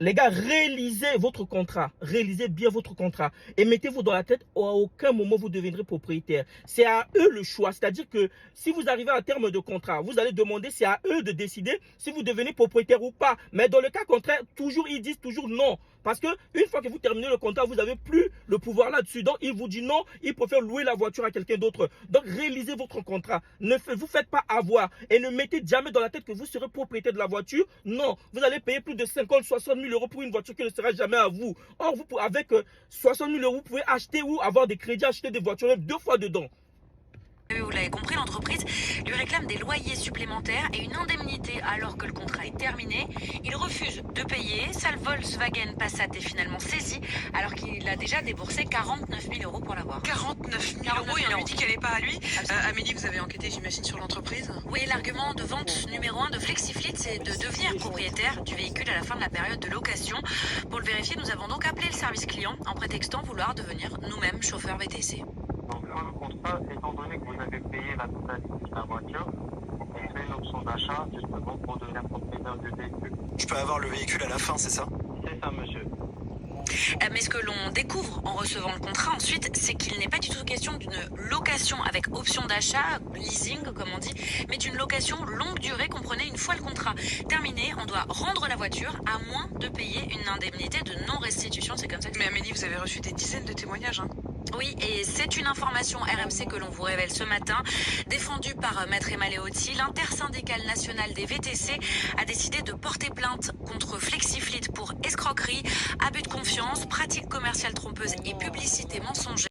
Les gars, réalisez votre contrat. Réalisez bien votre contrat. Et mettez-vous dans la tête, à aucun moment vous deviendrez propriétaire. C'est à eux le choix. C'est-à-dire que si vous arrivez à terme de contrat, vous allez demander, c'est à eux de décider si vous devenez propriétaire ou pas. Mais dans le cas contraire, toujours, ils disent toujours non. Parce que une fois que vous terminez le contrat, vous n'avez plus le pouvoir là-dessus. Donc, ils vous disent non, ils préfèrent louer la voiture à quelqu'un d'autre. Donc, réalisez votre contrat. Ne vous faites pas avoir et ne mettez jamais dans la tête que vous serez propriétaire de la voiture. Non, vous allez payer plus de 50, 60 000 euros pour une voiture qui ne sera jamais à vous. Or, avec 60 000 euros, vous pouvez acheter ou avoir des crédits, acheter des voitures deux fois dedans. Vous l'avez compris, l'entreprise lui réclame des loyers supplémentaires et une indemnité alors que le contrat est terminé. Il refuse de payer. Sa Volkswagen Passat est finalement saisi alors qu'il a déjà déboursé 49 000 euros pour l'avoir. 49 000 euros et on lui dit qu'elle n'est pas à lui. Amélie, vous avez enquêté, j'imagine, sur l'entreprise? Oui, l'argument de vente numéro 1 de Flexifleet, c'est de devenir propriétaire du véhicule à la fin de la période de location. Pour le vérifier, nous avons donc appelé le service client en prétextant vouloir devenir nous-mêmes chauffeurs VTC. Donc sur le contrat, étant donné que vous avez payé la totalité de la voiture, on fait une option d'achat justement pour devenir propriétaire du véhicule. Je peux avoir le véhicule à la fin, c'est ça? C'est ça, monsieur. Mais ce que l'on découvre en recevant le contrat ensuite, c'est qu'il n'est pas du tout question d'une location avec option d'achat, leasing comme on dit, mais d'une location longue durée, comprenez, une fois le contrat terminé, on doit rendre la voiture à moins de payer une indemnité de non-restitution, c'est comme ça que... Mais Amélie, vous avez reçu des dizaines de témoignages, hein? Oui, et c'est une information RMC que l'on vous révèle ce matin. Défendue par Maître Emaleotti, l'intersyndicale nationale des VTC a décidé de porter plainte contre Flexifleet pour escroquerie, abus de confiance, pratiques commerciales trompeuses et publicité mensongère.